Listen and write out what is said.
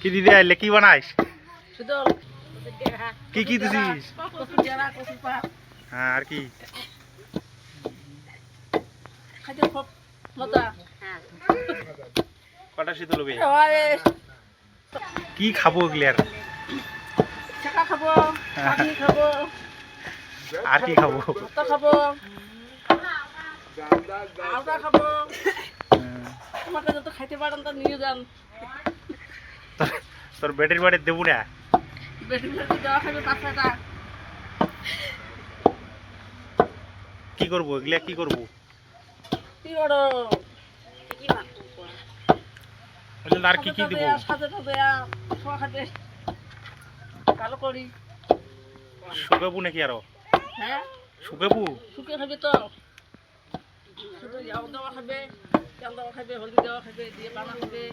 কি দিদি আইলে কি বানাইস? শুধু কি কি দিছিস? কচু ডেরা কচু পাত হ্যাঁ আর কি? খাইতে খুব মজা। কটা শীতল হবে? ওরে কি খাবো এগুলি আর? ছেঁকা খাবো, চাটনি খাবো, আর কি খাবো? ভাত খাবো, আলটা খাবো। তোমাকে যত খাইতে পারেন তা নিয়ে যান। তোর বেটির বাড়ি দেবো না? বেশি বেশি দেওয়া খাবে 5 টাকা। কি করবো এগুলা কি করবো? কি করো? আর কি কি দিব? সাথে দেয়া শোয়া খাতে কালো করি। শুকাবো নাকি আরো? হ্যাঁ শুকাবো? শুকে খাবে তো শুধু যাও দেওয়া খাবে তেল দেওয়া খাবে হলদি দেওয়া খাবে দিয়ে বানা খাবে